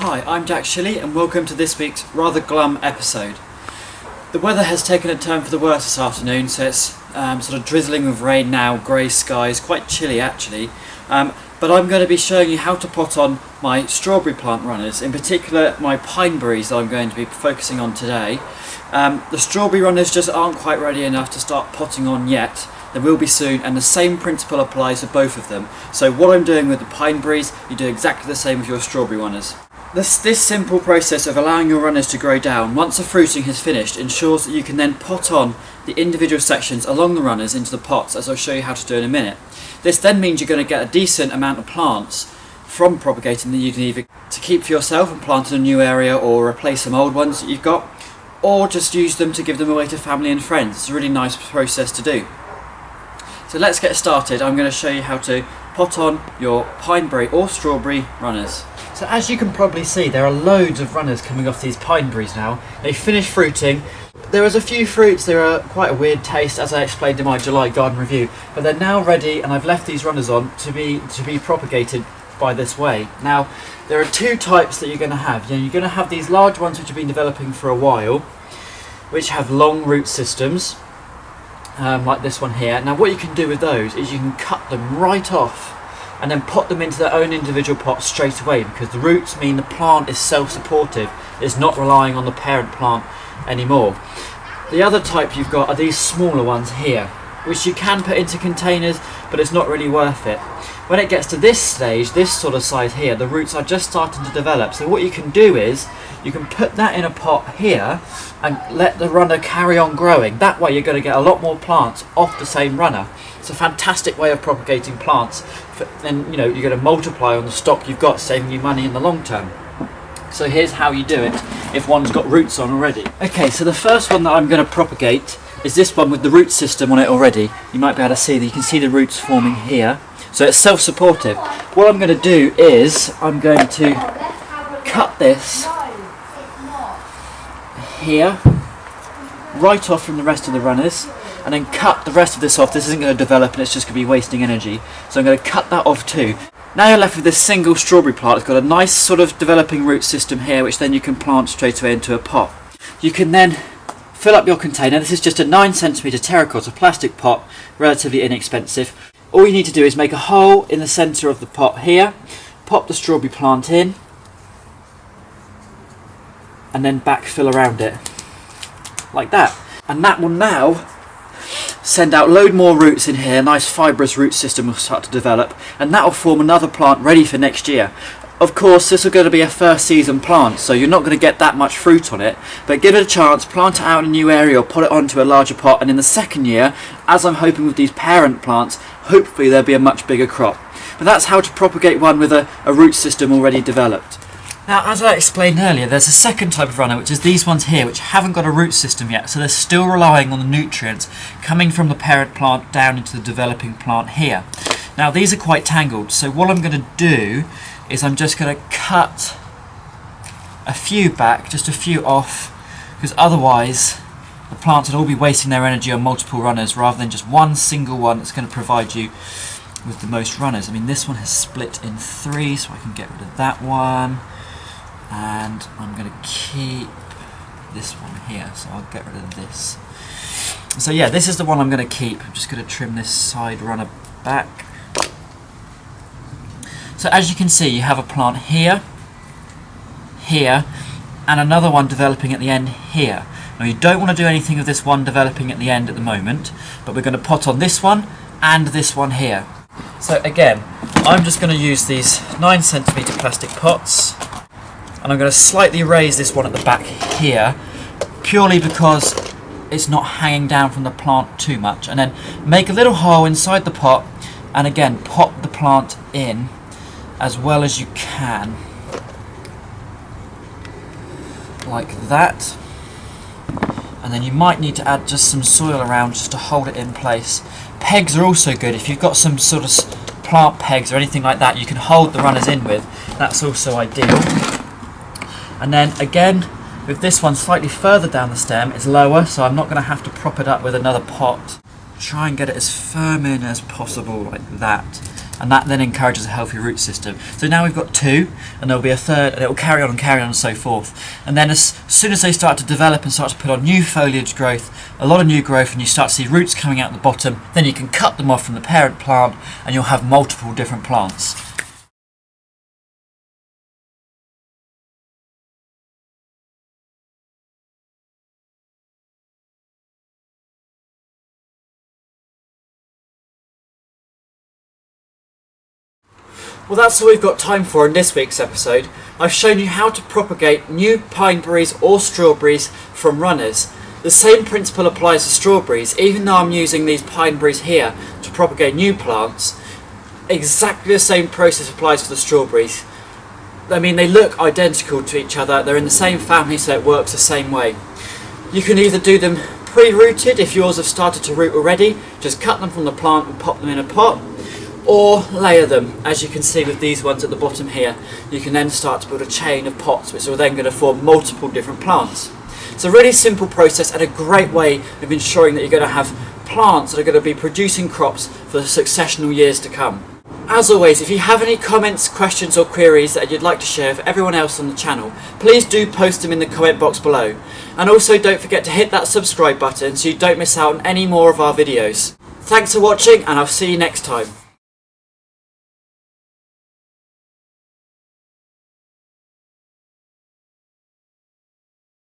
Hi, I'm jack.shilley and welcome to this week's rather glum episode. The weather has taken a turn for the worse this afternoon, so it's sort of drizzling with rain now, grey skies, quite chilly actually. But I'm going to be showing you how to pot on my strawberry plant runners, in particular my Pineberries that I'm going to be focusing on today. The strawberry runners just aren't quite ready enough to start potting on yet. They will be soon, and the same principle applies for both of them. So what I'm doing with the Pineberries, you do exactly the same with your strawberry runners. This simple process of allowing your runners to grow down once the fruiting has finished ensures that you can then pot on the individual sections along the runners into the pots, as I'll show you how to do in a minute. This then means you're going to get a decent amount of plants from propagating that you can either to keep for yourself and plant in a new area, or replace some old ones that you've got, or just use them to give them away to family and friends. It's a really nice process to do. So let's get started. I'm going to show you how to pot on your Pineberry or strawberry runners. So as you can probably see, there are loads of runners coming off these Pineberries now. They finished fruiting. There is a few fruits, they are quite a weird taste, as I explained in my July garden review, but they're now ready, and I've left these runners on to be propagated by this way. Now, there are two types that you're going to have. You're going to have these large ones which have been developing for a while, which have long root systems, like this one here. Now what you can do with those is you can cut them right off and then pot them into their own individual pots straight away, because the roots mean the plant is self-supportive, it's not relying on the parent plant anymore. The other type you've got are these smaller ones here, which you can put into containers, but it's not really worth it. When it gets to this stage, this sort of size here, the roots are just starting to develop. So what you can do is you can put that in a pot here and let the runner carry on growing. That way you're going to get a lot more plants off the same runner. It's a fantastic way of propagating plants. Then you're going to multiply on the stock you've got, saving you money in the long term. So here's how you do it if one's got roots on already. Okay, so the first one that I'm going to propagate is this one with the root system on it already. You might be able to see that you can see the roots forming here. So it's self-supportive. What I'm going to do is I'm going to cut this here right off from the rest of the runners, and then cut the rest of this off. This isn't going to develop and it's just going to be wasting energy. So I'm going to cut that off too. Now you're left with this single strawberry plant. It's got a nice sort of developing root system here, which then you can plant straight away into a pot. You can then fill up your container. This is just a 9cm terracotta plastic pot, relatively inexpensive. All you need to do is make a hole in the centre of the pot here, pop the strawberry plant in, and then backfill around it, like that. And that will now send out a load more roots in here. A nice fibrous root system will start to develop, and that will form another plant ready for next year. Of course, this is going to be a first season plant, so you're not going to get that much fruit on it, but give it a chance, plant it out in a new area or put it onto a larger pot, and in the second year, as I'm hoping with these parent plants, hopefully there'll be a much bigger crop. But that's how to propagate one with a root system already developed. Now, as I explained earlier, there's a second type of runner, which is these ones here, which haven't got a root system yet, so they're still relying on the nutrients coming from the parent plant down into the developing plant here. Now, these are quite tangled, so what I'm going to do is I'm just going to cut a few back, just a few off, because otherwise the plants would all be wasting their energy on multiple runners rather than just one single one that's going to provide you with the most runners. I mean, this one has split in 3, so I can get rid of that one. And I'm going to keep this one here, so I'll get rid of this. So yeah, this is the one I'm going to keep. I'm just going to trim this side runner back. So as you can see, you have a plant here, here, and another one developing at the end here. Now you don't want to do anything of this one developing at the end at the moment, but we're going to pot on this one and this one here. So again, I'm just going to use these 9cm plastic pots, and I'm going to slightly raise this one at the back here, purely because it's not hanging down from the plant too much, and then make a little hole inside the pot, and again pop the plant in as well as you can, like that. And then you might need to add just some soil around just to hold it in place. Pegs are also good. If you've got some sort of plant pegs or anything like that you can hold the runners in with, that's also ideal. And then again, with this one slightly further down the stem, it's lower, so I'm not going to have to prop it up with another pot. Try and get it as firm in as possible, like that. and that then encourages a healthy root system. So now we've got 2, and there'll be a third, and it will carry on and so forth. And then as soon as they start to develop and start to put on new foliage growth, a lot of new growth, and you start to see roots coming out the bottom, then you can cut them off from the parent plant and you'll have multiple different plants. Well, that's all we've got time for in this week's episode. I've shown you how to propagate new pineberries or strawberries from runners. The same principle applies to strawberries, even though I'm using these pineberries here to propagate new plants. Exactly the same process applies for the strawberries. I mean, they look identical to each other, they're in the same family, so it works the same way. You can either do them pre-rooted if yours have started to root already, just cut them from the plant and pop them in a pot, or layer them, as you can see with these ones at the bottom here. You can then start to build a chain of pots which are then going to form multiple different plants. It's a really simple process and a great way of ensuring that you're going to have plants that are going to be producing crops for the successional years to come. As always, if you have any comments, questions or queries that you'd like to share with everyone else on the channel, please do post them in the comment box below. And also don't forget to hit that subscribe button so you don't miss out on any more of our videos. Thanks for watching, and I'll see you next time.